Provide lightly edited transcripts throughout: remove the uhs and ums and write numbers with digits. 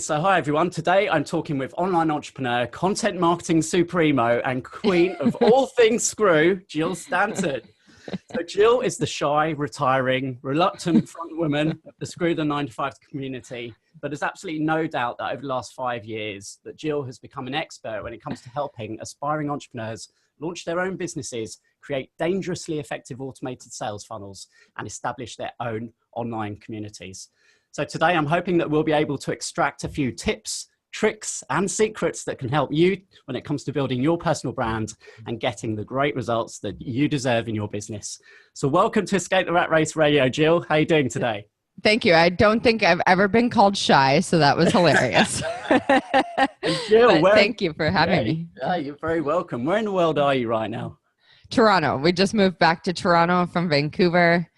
So hi everyone, today I'm talking with online entrepreneur, content marketing supremo and queen of all things screw, Jill Stanton. So Jill is the shy, retiring, reluctant front woman of the Screw the 9 to 5 community, but there's absolutely no doubt that over the last 5 years that Jill has become an expert when it comes to helping aspiring entrepreneurs launch their own businesses, create dangerously effective automated sales funnels, and establish their own online communities. So today I'm hoping that we'll be able to extract a few tips, tricks, and secrets that can help you when it comes to building your personal brand and getting the great results that you deserve in your business. So welcome to Escape the Rat Race Radio, Jill. How are you doing today? Thank you. I don't think I've ever been called shy, so that was hilarious. Jill, thank you for having me. Yeah, you're very welcome. Where in the world are you right now? Toronto. We just moved back to Toronto from Vancouver.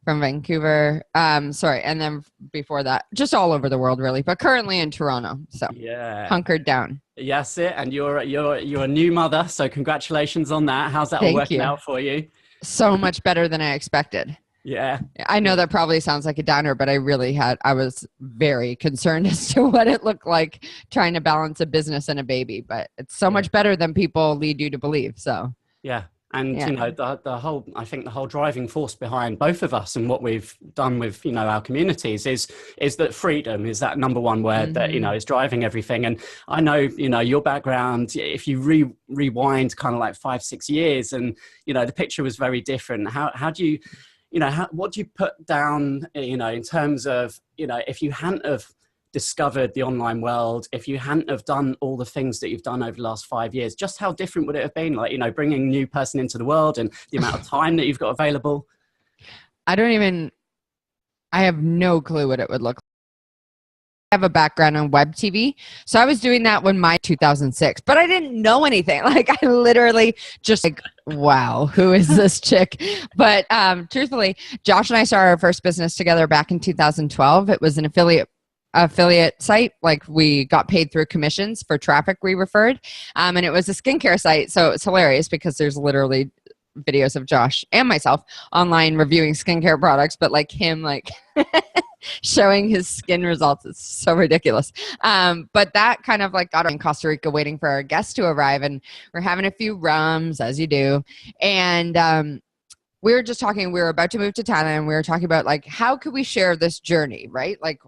And then before that, just all over the world, really, but currently in Toronto. So yeah, hunkered down. Yes, it. And you're a new mother, so congratulations on that. How's that all working out for you? So much better than I expected. Yeah. I know that probably sounds like a downer, but I was very concerned as to what it looked like trying to balance a business and a baby, but it's so much better than people lead you to believe. So yeah. And, you know, I think the whole driving force behind both of us and what we've done with, you know, our communities is that freedom is that number one word that, you know, is driving everything. And I know, you know, your background, if you rewind kind of like 5-6 years and, you know, the picture was very different. How do you, you know, what do you put down, you know, in terms of, you know, if you hadn't have discovered the online world, if you hadn't have done all the things that you've done over the last 5 years, just how different would it have been? Like, you know, bringing a new person into the world and the amount of time that you've got available. I have no clue what it would look like. I have a background on web TV. So I was doing that when 2006, but I didn't know anything. Like I literally just like, wow, who is this chick? But truthfully, Josh and I started our first business together back in 2012. It was an affiliate site. Like we got paid through commissions for traffic we referred. And it was a skincare site. So it's hilarious because there's literally videos of Josh and myself online reviewing skincare products, but like him, like showing his skin results. It's so ridiculous. But that kind of like got in Costa Rica waiting for our guests to arrive, and we're having a few rums as you do. And, we were just talking, we were about to move to Thailand. We were talking about like, how could we share this journey, right? Like,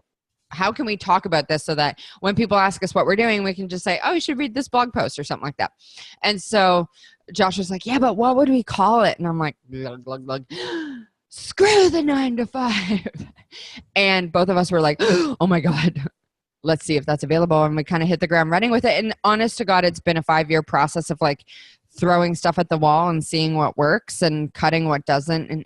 how can we talk about this so that when people ask us what we're doing, we can just say, oh, you should read this blog post or something like that. And so Josh was like, yeah, but what would we call it? And I'm like, glug, glug, glug. Screw the 9 to 5. And both of us were like, oh my God, let's see if that's available. And we kind of hit the ground running with it. And honest to God, it's been a 5-year process of like throwing stuff at the wall and seeing what works and cutting what doesn't and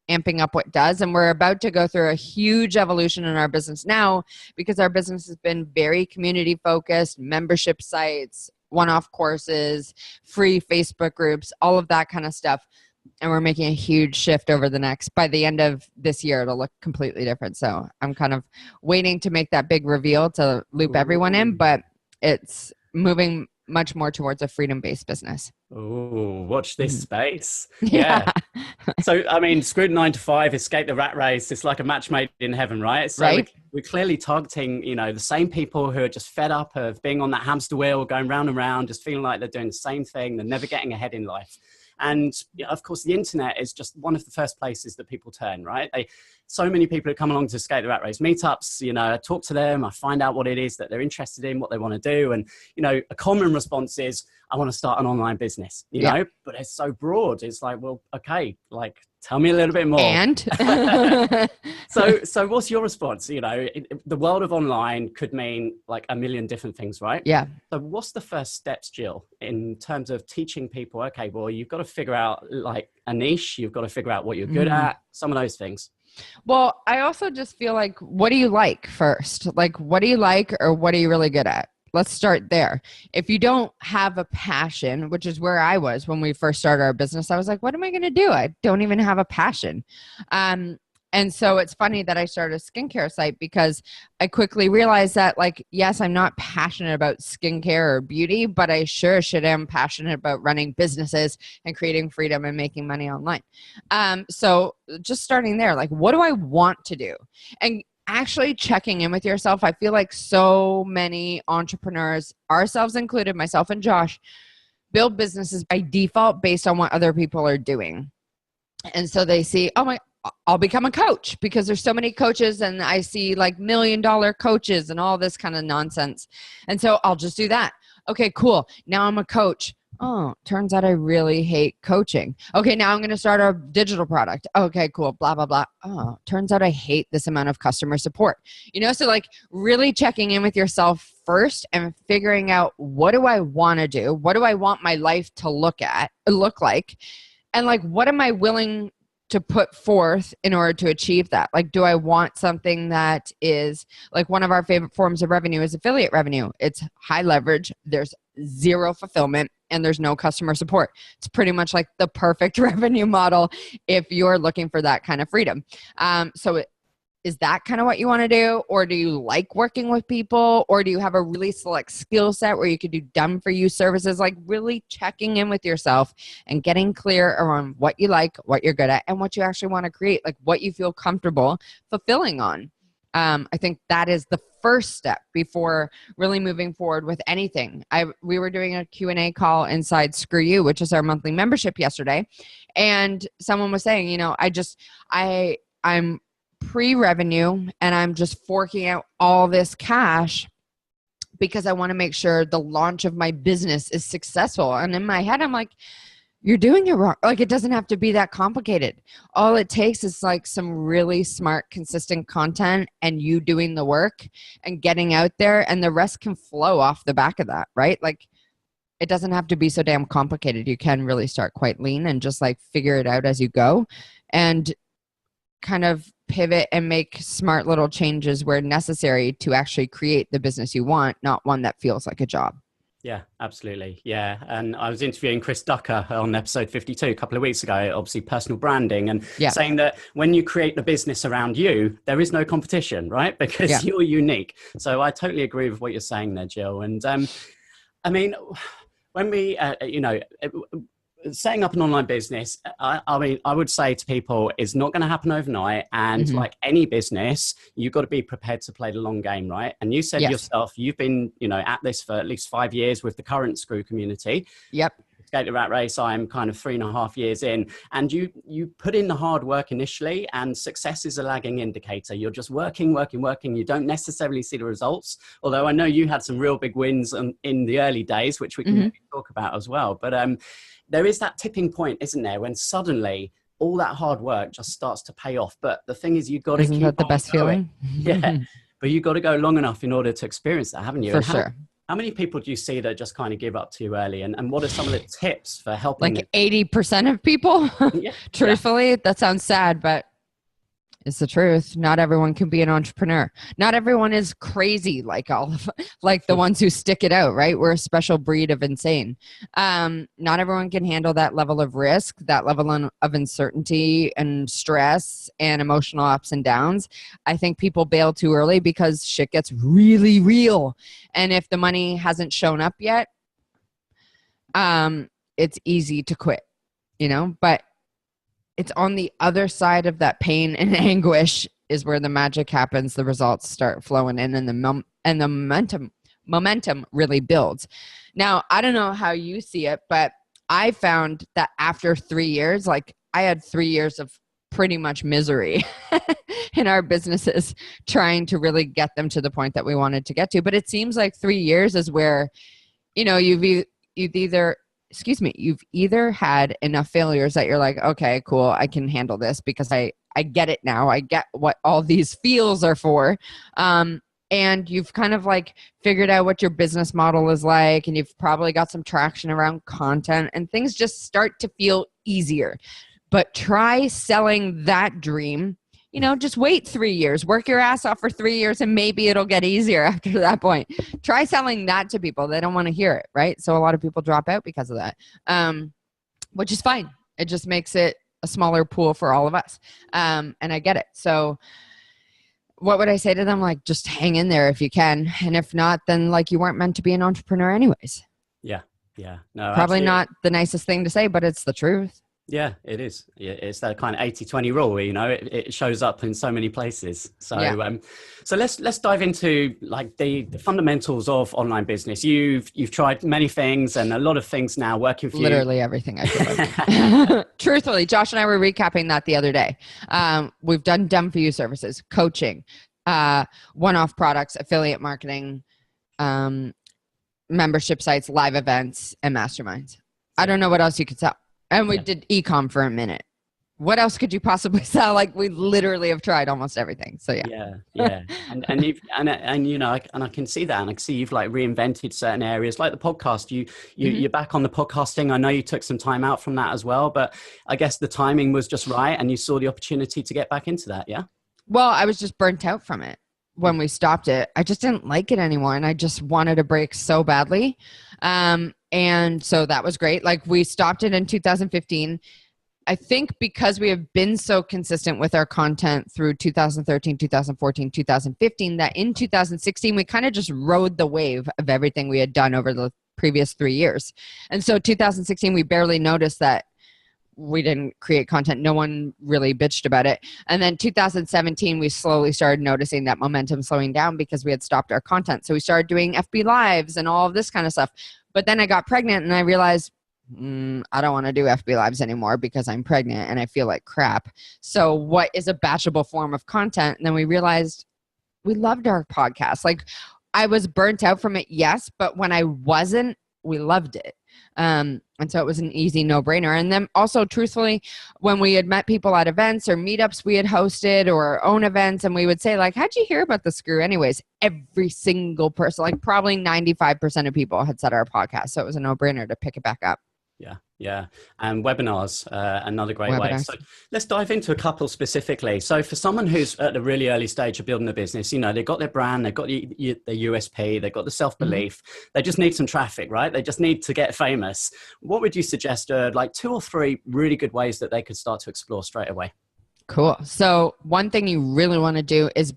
amping up what does. And we're about to go through a huge evolution in our business now because our business has been very community focused, membership sites, one-off courses, free Facebook groups, all of that kind of stuff. And we're making a huge shift by the end of this year, it'll look completely different. So I'm kind of waiting to make that big reveal to loop everyone in, but it's moving much more towards a freedom-based business. Oh, watch this space. Yeah. So, I mean, Screwed 9 to 5, Escape the Rat Race. It's like a match made in heaven, right? So right. We're clearly targeting, you know, the same people who are just fed up of being on that hamster wheel, going round and round, just feeling like they're doing the same thing. They're never getting ahead in life. And you know, of course, the internet is just one of the first places that people turn, right? So many people who come along to Escape the Rat Race meetups, you know, I talk to them, I find out what it is that they're interested in, what they want to do. And, you know, a common response is, I want to start an online business, you know, but it's so broad. It's like, well, okay, like, tell me a little bit more. And so what's your response? You know, the world of online could mean like a million different things, right? Yeah. So what's the first steps, Jill, in terms of teaching people, okay, well, you've got to figure out like a niche, you've got to figure out what you're good at, some of those things. Well, I also just feel like, what do you like first? Like, what do you like or what are you really good at? Let's start there. If you don't have a passion, which is where I was when we first started our business, I was like, what am I going to do? I don't even have a passion. And so it's funny that I started a skincare site because I quickly realized that, like, yes, I'm not passionate about skincare or beauty, but I sure should am passionate about running businesses and creating freedom and making money online. So just starting there, like, what do I want to do? And actually checking in with yourself. I feel like so many entrepreneurs, ourselves included, myself and Josh, build businesses by default based on what other people are doing. And so they see, oh I'll become a coach because there's so many coaches, and I see like $1 million coaches and all this kind of nonsense. And so I'll just do that. Okay, cool. Now I'm a coach. Oh, turns out I really hate coaching. Okay, now I'm going to start a digital product. Okay, cool. Blah, blah, blah. Oh, turns out I hate this amount of customer support. So like really checking in with yourself first and figuring out, what do I want to do? What do I want my life to look like? And like, what am I willing to put forth in order to achieve that? Like, do I want something that is like, one of our favorite forms of revenue is affiliate revenue. It's high leverage. There's zero fulfillment and there's no customer support. It's pretty much like the perfect revenue model if you're looking for that kind of freedom. Is that kind of what you want to do? Or do you like working with people? Or do you have a really select skill set where you could do done for you services? Like really checking in with yourself and getting clear around what you like, what you're good at, and what you actually want to create, like what you feel comfortable fulfilling on. I think that is the first step before really moving forward with anything. We were doing a Q&A call inside Screw You, which is our monthly membership yesterday. And someone was saying, I'm pre-revenue and I'm just forking out all this cash because I want to make sure the launch of my business is successful. And in my head, I'm like, you're doing it wrong. Like, it doesn't have to be that complicated. All it takes is like some really smart, consistent content and you doing the work and getting out there, and the rest can flow off the back of that, right? Like, it doesn't have to be so damn complicated. You can really start quite lean and just like figure it out as you go and kind of pivot and make smart little changes where necessary to actually create the business you want, not one that feels like a job. Yeah, absolutely. Yeah. And I was interviewing Chris Ducker on episode 52 a couple of weeks ago, obviously personal branding, and saying that when you create the business around you, there is no competition, right? Because you're unique. So I totally agree with what you're saying there, Jill. And I mean, when we, setting up an online business, I would say to people, it's not going to happen overnight. And like any business, you've got to be prepared to play the long game, right? And you said yourself, you've been, at this for at least 5 years with the current Screw community. Yep. Skate the Rat Race, I'm kind of 3.5 years in. And you put in the hard work initially, and success is a lagging indicator. You're just working. You don't necessarily see the results. Although I know you had some real big wins in the early days, which we can maybe talk about as well. But there is that tipping point, isn't there, when suddenly all that hard work just starts to pay off. But the thing is, you've got to keep Isn't that the best feeling? Yeah, but you've got to go long enough in order to experience that, haven't you? For sure. How many people do you see that just kind of give up too early? And what are some of the tips for helping? Like 80% of people? Truthfully, that sounds sad, but it's the truth. Not everyone can be an entrepreneur. Not everyone is crazy like the ones who stick it out, right? We're a special breed of insane. Not everyone can handle that level of risk, that level of uncertainty and stress and emotional ups and downs. I think people bail too early because shit gets really real. And if the money hasn't shown up yet, it's easy to quit, but it's on the other side of that pain and anguish is where the magic happens. The results start flowing in, and the momentum really builds. Now, I don't know how you see it, but I found that after 3 years, like I had 3 years of pretty much misery in our businesses, trying to really get them to the point that we wanted to get to. But it seems like 3 years is where, you've either had enough failures that you're like, okay, cool, I can handle this because I get it now. I get what all these feels are for. And you've kind of like figured out what your business model is like, and you've probably got some traction around content, and things just start to feel easier. But try selling that dream. Just wait 3 years, work your ass off for 3 years, and maybe it'll get easier after that point. Try selling that to people. They don't want to hear it, right? So a lot of people drop out because of that, which is fine. It just makes it a smaller pool for all of us. And I get it. So what would I say to them? Like, just hang in there if you can. And if not, then like you weren't meant to be an entrepreneur anyways. Yeah. No, probably absolutely not the nicest thing to say, but it's the truth. Yeah, it is. It's that kind of 80-20 rule, you know, it shows up in so many places. So, Yeah. So let's dive into like the fundamentals of online business. You've tried many things and a lot of things now working for you. Literally everything, I feel like. Truthfully, Josh and I were recapping that the other day. We've done for you services, coaching, one-off products, affiliate marketing, membership sites, live events, and masterminds. I don't know what else you could sell. And we did e-com for a minute. What else could you possibly sell? Like, we literally have tried almost everything. So yeah. And you know, I can see that, and I can see you've like reinvented certain areas, like the podcast. You're back on the podcasting. I know you took some time out from that as well, but I guess the timing was just right, and you saw the opportunity to get back into that. Yeah. Well, I was just burnt out from it when we stopped it. I just didn't like it anymore, and I just wanted a break so badly. And so that was great. Like, we stopped it in 2015. I think because we have been so consistent with our content through 2013, 2014, 2015, that in 2016, we kind of just rode the wave of everything we had done over the previous 3 years. And so 2016, we barely noticed that we didn't create content. No one really bitched about it. And then 2017, we slowly started noticing that momentum slowing down because we had stopped our content. So we started doing FB Lives and all of this kind of stuff. But then I got pregnant and I realized, I don't want to do FB Lives anymore because I'm pregnant and I feel like crap. So what is a batchable form of content? And then we realized we loved our podcast. Like, I was burnt out from it, yes, but when I wasn't, we loved it. And so it was an easy no-brainer. And then also, truthfully, when we had met people at events or meetups we had hosted or our own events, and we would say, like, how'd you hear about the Screw anyways? Every single person, like probably 95% of people had said our podcast. So it was a no-brainer to pick it back up. Yeah. And webinars, another great way. So let's dive into a couple specifically. So for someone who's at the really early stage of building a business, you know, they've got their brand, they've got the USP, they've got the self-belief, they just need some traffic, right? They just need to get famous. What would you suggest like 2 or 3 really good ways that they could start to explore straight away? Cool. So one thing you really want to do is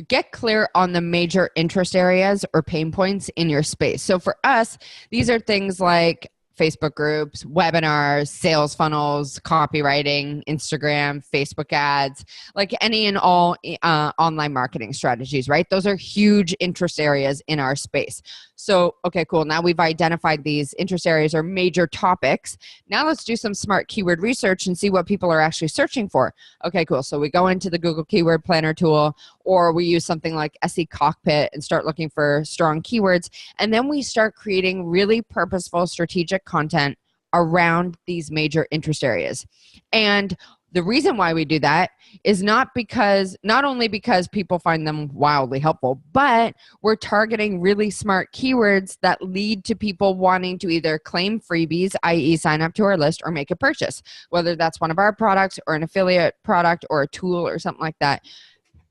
get clear on the major interest areas or pain points in your space. So for us, these are things like Facebook groups, webinars, sales funnels, copywriting, Instagram, Facebook ads, like any and all online marketing strategies, right? Those are huge interest areas in our space. So, okay, cool. Now we've identified these interest areas or major topics. Now let's do some smart keyword research and see what people are actually searching for. Okay, cool. So we go into the Google Keyword Planner tool, or we use something like SE Cockpit and start looking for strong keywords. And then we start creating really purposeful, strategic content around these major interest areas. And the reason why we do that is not only because people find them wildly helpful, but we're targeting really smart keywords that lead to people wanting to either claim freebies, i.e. sign up to our list, or make a purchase, whether that's one of our products or an affiliate product or a tool or something like that.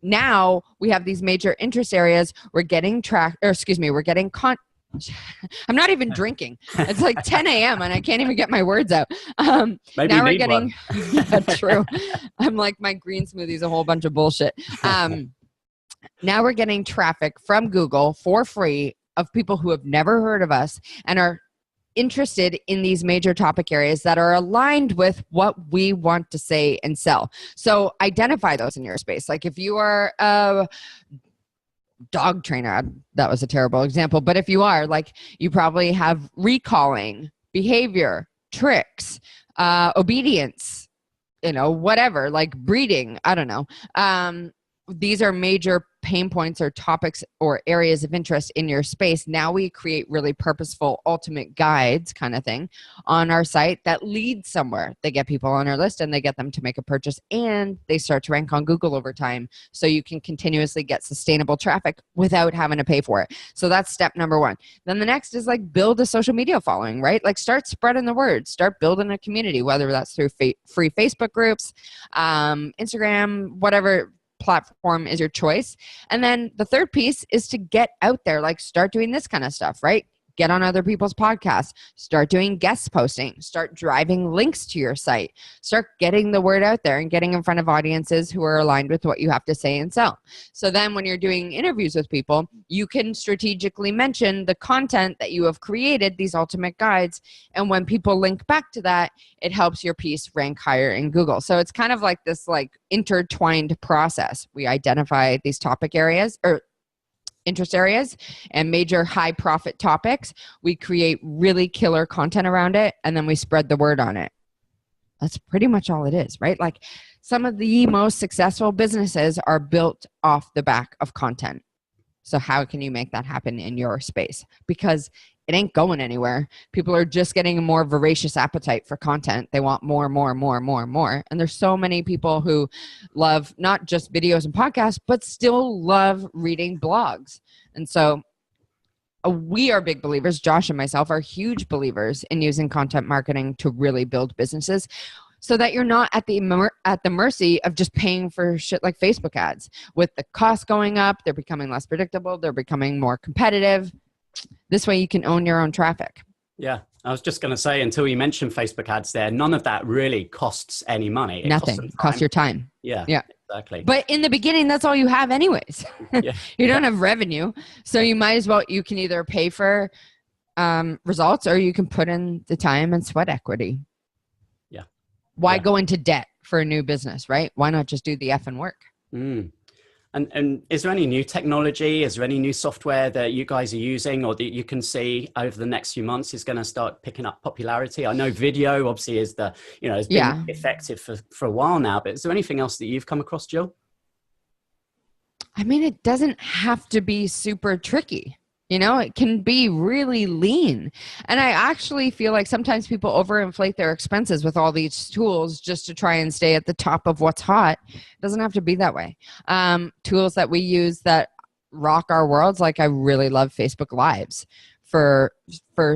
Now we have these major interest areas. We're getting I'm not even drinking. It's like 10 a.m. and I can't even get my words out. Maybe now we're getting yeah, true. I'm like, my green smoothie is a whole bunch of bullshit. Now we're getting traffic from Google for free of people who have never heard of us and are interested in these major topic areas that are aligned with what we want to say and sell. So identify those in your space. Like, if you are a dog trainer, that was a terrible example, but if you are, like, you probably have recalling, behavior, tricks, obedience, whatever, like breeding, I don't know. These are major pain points or topics or areas of interest in your space. Now we create really purposeful ultimate guides kind of thing on our site that lead somewhere. They get people on our list and they get them to make a purchase, and they start to rank on Google over time. So you can continuously get sustainable traffic without having to pay for it. So that's step number 1. Then the next is like build a social media following, right? Like, start spreading the word, start building a community, whether that's through free Facebook groups, Instagram, whatever platform is your choice. And then the third piece is to get out there, like start doing this kind of stuff, right? get on other people's podcasts, start doing guest posting, start driving links to your site, start getting the word out there and getting in front of audiences who are aligned with what you have to say and sell. So then when you're doing interviews with people, you can strategically mention the content that you have created, these ultimate guides. And when people link back to that, it helps your piece rank higher in Google. So it's kind of like this like intertwined process. We identify these topic areas or interest areas and major high profit topics. We create really killer content around it, and then we spread the word on it. That's pretty much all it is, right? Like some of the most successful businesses are built off the back of content. So how can you make that happen in your space? Because it ain't going anywhere. People are just getting a more voracious appetite for content. They want more. And there's so many people who love not just videos and podcasts, but still love reading blogs. And so we are big believers. Josh and myself are huge believers in using content marketing to really build businesses so that you're not at the mercy of just paying for shit like Facebook ads. With the cost going up, they're becoming less predictable. They're becoming more competitive. This way you can own your own traffic. Yeah. I was just going to say, until you mentioned Facebook ads there, none of that really costs any money. Nothing. Costs your time. Yeah, exactly. But in the beginning, that's all you have anyways. Yeah. You don't have revenue. So you might as well, you can either pay for results or you can put in the time and sweat equity. Yeah. Why go into debt for a new business, right? Why not just do the effing work? And is there any new technology? Is there any new software that you guys are using or that you can see over the next few months is going to start picking up popularity? I know video obviously is has been effective for a while now, but is there anything else that you've come across, Jill? I mean, it doesn't have to be super tricky. It can be really lean. And I actually feel like sometimes people overinflate their expenses with all these tools just to try and stay at the top of what's hot. It doesn't have to be that way. Tools that we use that rock our worlds, like I really love Facebook Lives for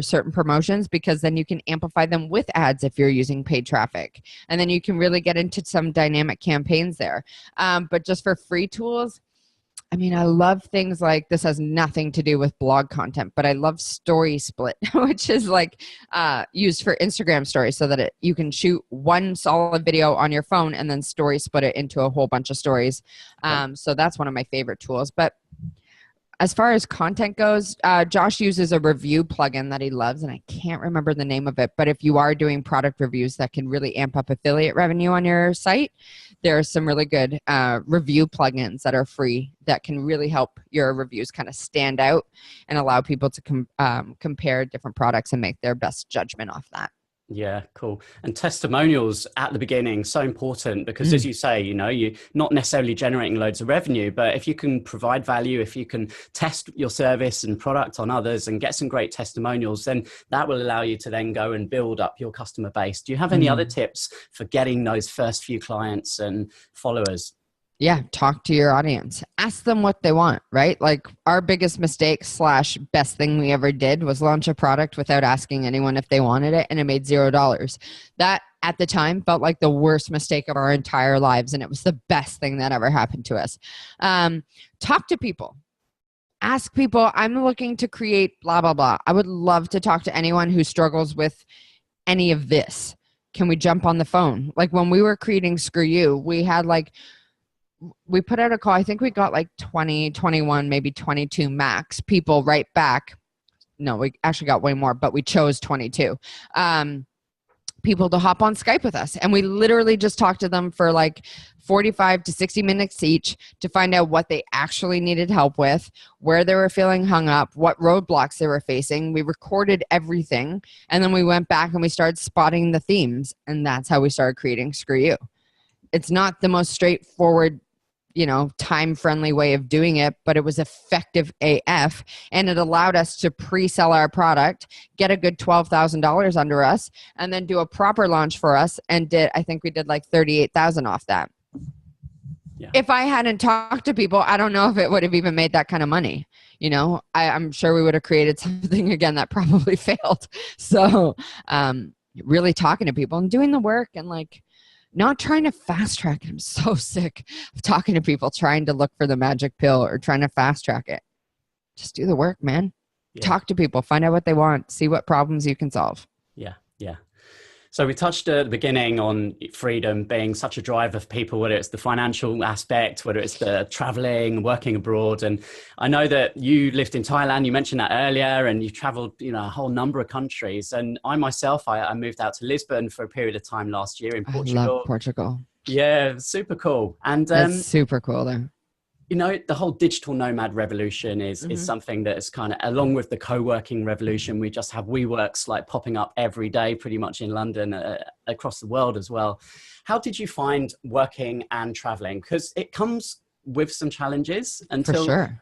certain promotions, because then you can amplify them with ads if you're using paid traffic. And then you can really get into some dynamic campaigns there. But just for free tools, I mean, I love things like, this has nothing to do with blog content, but I love Story Split, which is like used for Instagram stories so that you can shoot one solid video on your phone and then story split it into a whole bunch of stories. So that's one of my favorite tools. But as far as content goes, Josh uses a review plugin that he loves, and I can't remember the name of it. But if you are doing product reviews that can really amp up affiliate revenue on your site, there are some really good review plugins that are free that can really help your reviews kind of stand out and allow people to compare different products and make their best judgment off that. Yeah, cool. And testimonials at the beginning, so important, because as you say, you're not necessarily generating loads of revenue, but if you can provide value, if you can test your service and product on others and get some great testimonials, then that will allow you to then go and build up your customer base. Do you have any other tips for getting those first few clients and followers? Yeah, talk to your audience. Ask them what they want, right? Like our biggest mistake / best thing we ever did was launch a product without asking anyone if they wanted it, and it made $0. That at the time felt like the worst mistake of our entire lives, and it was the best thing that ever happened to us. Talk to people. Ask people, I'm looking to create blah, blah, blah. I would love to talk to anyone who struggles with any of this. Can we jump on the phone? Like when we were creating Screw You, we put out a call. I think we got like 20, 21, maybe 22 max people right back. No, we actually got way more, but we chose 22 people to hop on Skype with us. And we literally just talked to them for like 45 to 60 minutes each to find out what they actually needed help with, where they were feeling hung up, what roadblocks they were facing. We recorded everything. And then we went back and we started spotting the themes. And that's how we started creating Screw You. It's not the most straightforward, time-friendly way of doing it, but it was effective AF, and it allowed us to pre-sell our product, get a good $12,000 under us, and then do a proper launch for us, and I think we did like $38,000 off that. Yeah. If I hadn't talked to people, I don't know if it would have even made that kind of money. I'm sure we would have created something again that probably failed. So really talking to people and doing the work and not trying to fast track it. I'm so sick of talking to people trying to look for the magic pill or trying to fast track it. Just do the work, man. Talk to people, find out what they want, see what problems you can solve. Yeah. Yeah. So we touched at the beginning on freedom being such a driver for people, whether it's the financial aspect, whether it's the traveling, working abroad. And I know that you lived in Thailand, you mentioned that earlier, and you've traveled, a whole number of countries. And I myself, I moved out to Lisbon for a period of time last year in Portugal. I love Portugal. Yeah, super cool. And that's super cool there. The whole digital nomad revolution is something that is kind of, along with the co-working revolution, we just have WeWorks like popping up every day, pretty much in London, across the world as well. How did you find working and traveling? Because it comes with some challenges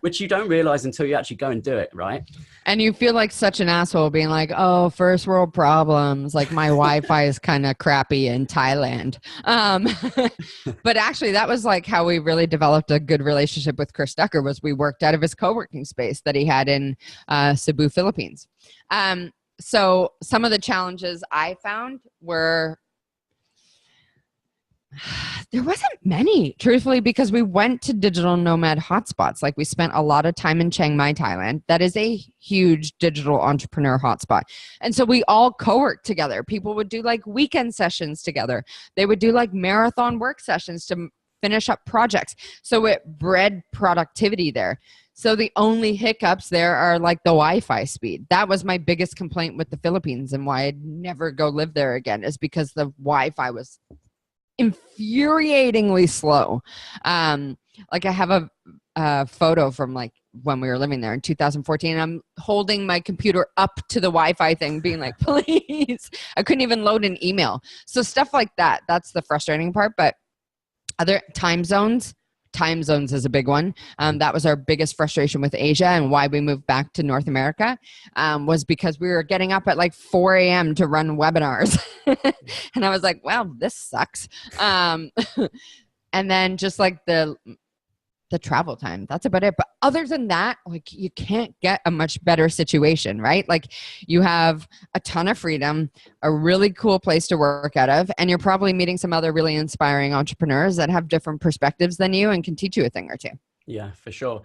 which you don't realize until you actually go and do it, right? And you feel like such an asshole being like, oh, first world problems, like my Wi-Fi is kind of crappy in Thailand. But actually that was like how we really developed a good relationship with Chris Ducker, was we worked out of his co-working space that he had in Cebu, Philippines. So some of the challenges I found were, there wasn't many, truthfully, because we went to digital nomad hotspots. Like we spent a lot of time in Chiang Mai, Thailand. That is a huge digital entrepreneur hotspot. And so we all co-worked together. People would do like weekend sessions together. They would do like marathon work sessions to finish up projects. So it bred productivity there. So the only hiccups there are like the Wi-Fi speed. That was my biggest complaint with the Philippines, and why I'd never go live there again, is because the Wi-Fi was infuriatingly slow. Like I have a photo from like when we were living there in 2014. I'm holding my computer up to the Wi-Fi thing being like, please. I couldn't even load an email. So stuff like that, that's the frustrating part. But other time zones is a big one. That was our biggest frustration with Asia, and why we moved back to North America was because we were getting up at like 4 a.m. to run webinars. And I was like, well, this sucks. And then just like the travel time, that's about it. But other than that, like you can't get a much better situation, right? Like you have a ton of freedom, a really cool place to work out of, and you're probably meeting some other really inspiring entrepreneurs that have different perspectives than you and can teach you a thing or two. Yeah, for sure.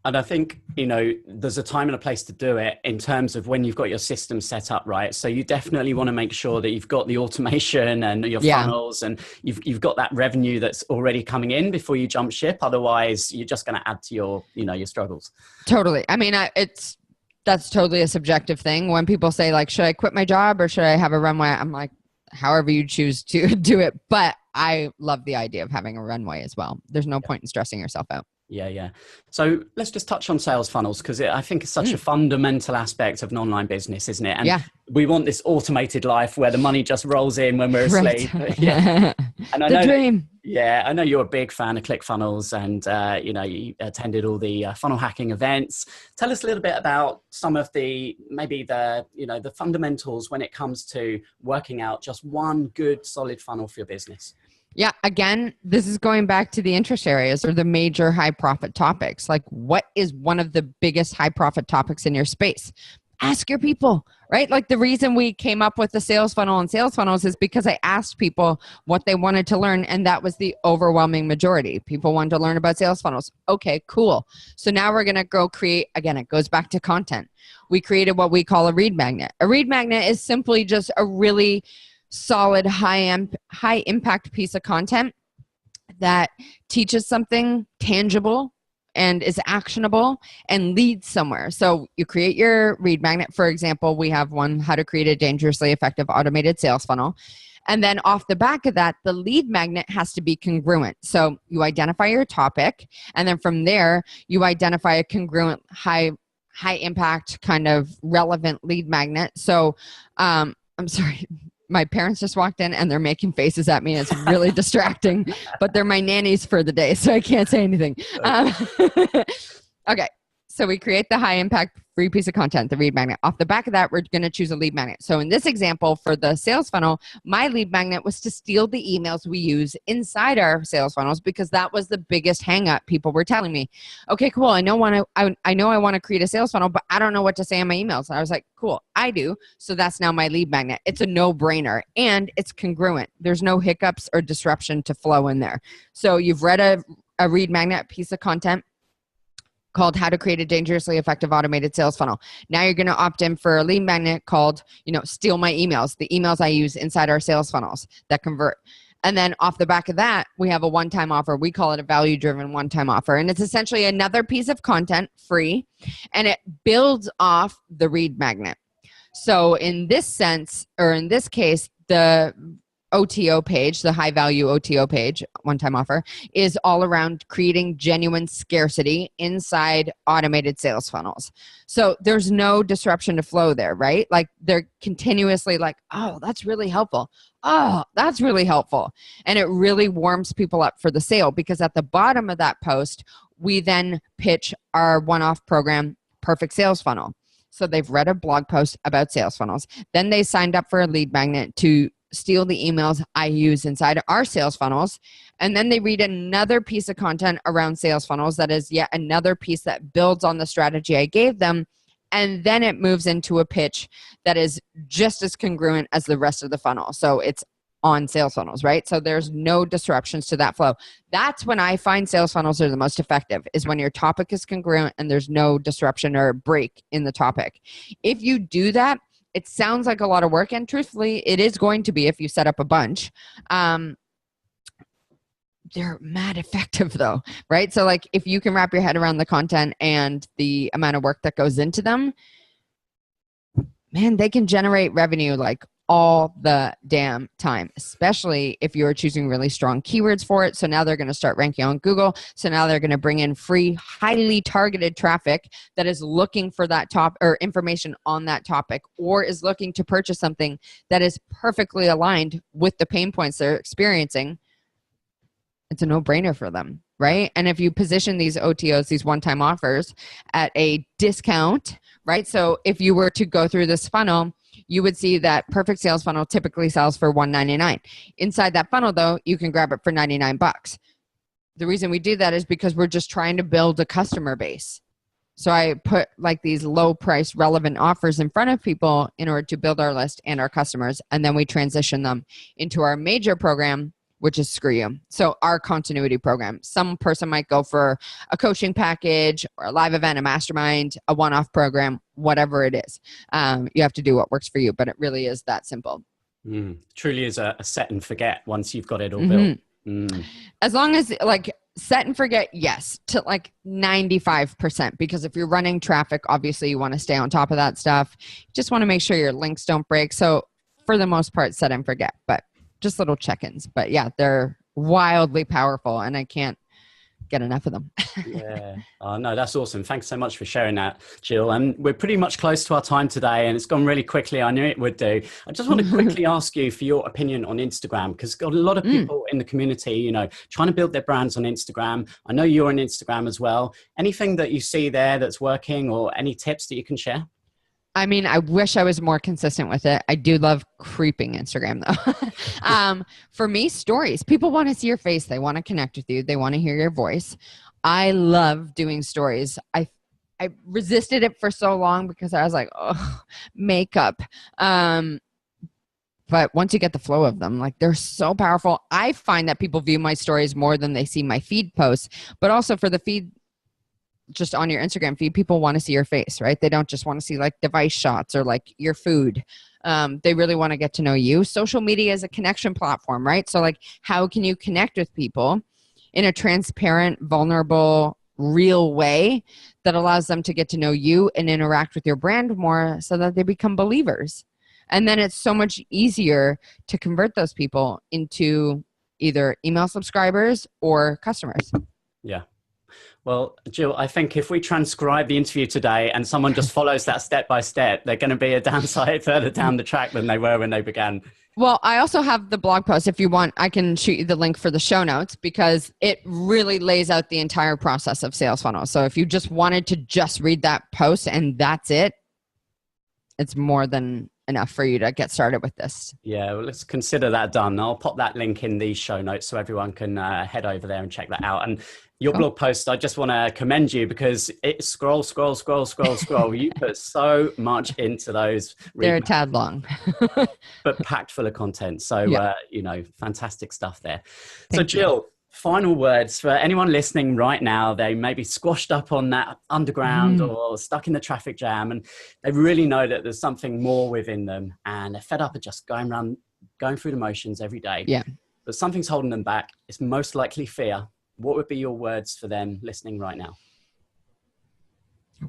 And I think, there's a time and a place to do it in terms of when you've got your system set up, right? So you definitely want to make sure that you've got the automation and your funnels, and you've got that revenue that's already coming in before you jump ship. Otherwise, you're just going to add to your struggles. Totally. I mean, that's totally a subjective thing. When people say like, should I quit my job or should I have a runway? I'm like, however you choose to do it. But I love the idea of having a runway as well. There's no point in stressing yourself out. Yeah. So let's just touch on sales funnels, because I think it's such a fundamental aspect of an online business, isn't it? And we want this automated life where the money just rolls in when we're asleep. Right. Yeah. And I know dream. I know you're a big fan of ClickFunnels, and you attended all the funnel hacking events. Tell us a little bit about some of the fundamentals when it comes to working out just one good solid funnel for your business. Yeah. Again, this is going back to the interest areas or the major high profit topics. Like, what is one of the biggest high profit topics in your space? Ask your people, right? Like the reason we came up with the sales funnel and sales funnels is because I asked people what they wanted to learn. And that was the overwhelming majority. People wanted to learn about sales funnels. Okay, cool. So now we're going to go create, again, it goes back to content. We created what we call a read magnet. A read magnet is simply just a really solid, high impact piece of content that teaches something tangible and is actionable and leads somewhere. So you create your read magnet. For example, we have one, how to create a dangerously effective automated sales funnel. And then off the back of that, the lead magnet has to be congruent. So you identify your topic, and then from there, you identify a congruent, high impact kind of relevant lead magnet. So I'm sorry. My parents just walked in and they're making faces at me. It's really distracting, but they're my nannies for the day, so I can't say anything. Okay. So we create the high impact free piece of content, the lead magnet. Off the back of that, we're going to choose a lead magnet. So in this example for the sales funnel, my lead magnet was to steal the emails we use inside our sales funnels, because that was the biggest hang up. People were telling me, okay, cool. I know I want to create a sales funnel, but I don't know what to say in my emails. And I was like, cool, I do. So that's now my lead magnet. It's a no-brainer and it's congruent. There's no hiccups or disruption to flow in there. So you've read a read magnet piece of content. called How to Create a Dangerously Effective Automated Sales Funnel. Now you're going to opt in for a lead magnet called, Steal My Emails, the emails I use inside our sales funnels that convert. And then off the back of that, we have a one-time offer. We call it a value-driven one-time offer. And it's essentially another piece of content, free, and it builds off the lead magnet. So in this sense, or in this case, the OTO page, the high value OTO page, one-time offer, is all around creating genuine scarcity inside automated sales funnels. So there's no disruption to flow there, right? Like they're continuously like, oh, that's really helpful. Oh, that's really helpful. And it really warms people up for the sale, because at the bottom of that post, we then pitch our one-off program, Perfect Sales Funnel. So they've read a blog post about sales funnels. Then they signed up for a lead magnet to steal the emails I use inside our sales funnels. And then they read another piece of content around sales funnels that is yet another piece that builds on the strategy I gave them. And then it moves into a pitch that is just as congruent as the rest of the funnel. So it's on sales funnels, right? So there's no disruptions to that flow. That's when I find sales funnels are the most effective, is when your topic is congruent and there's no disruption or break in the topic. If you do that, it sounds like a lot of work, and truthfully, it is going to be if you set up a bunch. They're mad effective though, right? So like if you can wrap your head around the content and the amount of work that goes into them, man, they can generate revenue like all the damn time, especially if you're choosing really strong keywords for it. So now they're going to start ranking on Google. So now they're going to bring in free, highly targeted traffic that is looking for that top or information on that topic, or is looking to purchase something that is perfectly aligned with the pain points they're experiencing. It's a no-brainer for them, right? And if you position these OTOs, these one-time offers, at a discount, right? So if you were to go through this funnel, you would see that Perfect Sales Funnel typically sells for $199. Inside that funnel, though, you can grab it for $99. The reason we do that is because we're just trying to build a customer base. So I put like these low price relevant offers in front of people in order to build our list and our customers. And then we transition them into our major program, which is Screw You. So our continuity program. Some person might go for a coaching package or a live event, a mastermind, a one-off program, whatever it is. You have to do what works for you, but it really is that simple. Truly is a set and forget once you've got it all built. As long as like set and forget, yes, to like 95%, because if you're running traffic, obviously you want to stay on top of that stuff. You just want to make sure your links don't break. So for the most part, set and forget, but just little check-ins. But yeah, they're wildly powerful and I can't get enough of them. Yeah. Oh, no, that's awesome. Thanks so much for sharing that, Jill. And we're pretty much close to our time today and it's gone really quickly. I knew it would do. I just want to quickly ask you for your opinion on Instagram, because got a lot of people in the community, trying to build their brands on Instagram. I know you're on Instagram as well. Anything that you see there that's working, or any tips that you can share? I mean, I wish I was more consistent with it. I do love creeping Instagram though. For me, stories. People want to see your face. They want to connect with you. They want to hear your voice. I love doing stories. I resisted it for so long because I was like, oh, makeup. But once you get the flow of them, like they're so powerful. I find that people view my stories more than they see my feed posts, but also for the feed, just on your Instagram feed, people want to see your face, right? They don't just want to see like device shots or like your food. They really want to get to know you. Social media is a connection platform, right? So like, how can you connect with people in a transparent, vulnerable, real way that allows them to get to know you and interact with your brand more so that they become believers? And then it's so much easier to convert those people into either email subscribers or customers. Yeah. Well, Jill, I think if we transcribe the interview today and someone just follows that step by step, they're going to be a downside further down the track than they were when they began. Well, I also have the blog post. If you want, I can shoot you the link for the show notes because it really lays out the entire process of sales funnels. So if you just wanted to just read that post and that's it, it's more than enough for you to get started with this. Yeah, well, let's consider that done. I'll pop that link in the show notes so everyone can head over there and check that out. And your blog post, I just want to commend you because it scroll. You put so much into those. They're a tad long. But packed full of content. So, fantastic stuff there. So Jill, Final words for anyone listening right now. They may be squashed up on that underground or stuck in the traffic jam, and they really know that there's something more within them, and they're fed up of just going through the motions every day. Yeah. But something's holding them back. It's most likely fear. What would be your words for them listening right now?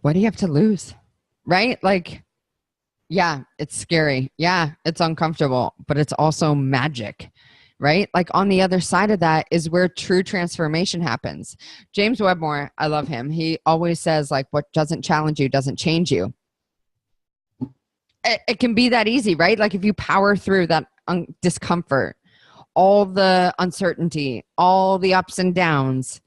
What do you have to lose? Right? Like, yeah, it's scary. Yeah, it's uncomfortable, but it's also magic. Right? Like on the other side of that is where true transformation happens. James Wedmore, I love him. He always says, like, what doesn't challenge you doesn't change you. It can be that easy, right? Like if you power through that discomfort, all the uncertainty, all the ups and downs,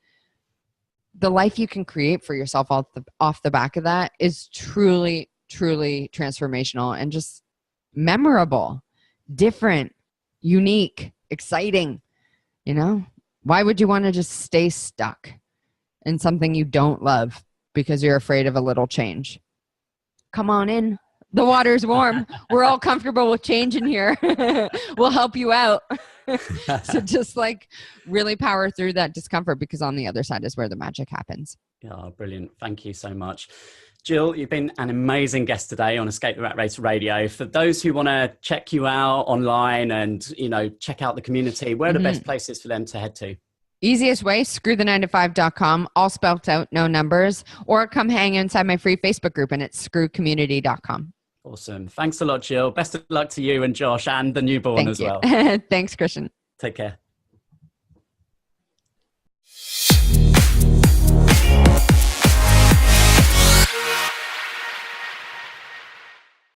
the life you can create for yourself off the back of that is truly, truly transformational and just memorable, different, unique, exciting. You know, why would you want to just stay stuck in something you don't love because you're afraid of a little change? Come on in. The water's warm. We're all comfortable with change in here. We'll help you out. So just like really power through that discomfort, because on the other side is where the magic happens. Yeah, brilliant. Thank you so much. Jill, you've been an amazing guest today on Escape the Rat Race Radio. For those who want to check you out online and, you know, check out the community, where are the best places for them to head to? Easiest way, screwthe9to5.com, all spelled out, no numbers, or come hang inside my free Facebook group, and it's screwcommunity.com. Awesome. Thanks a lot, Jill. Best of luck to you and Josh and the newborn as well. Thanks, Christian. Take care.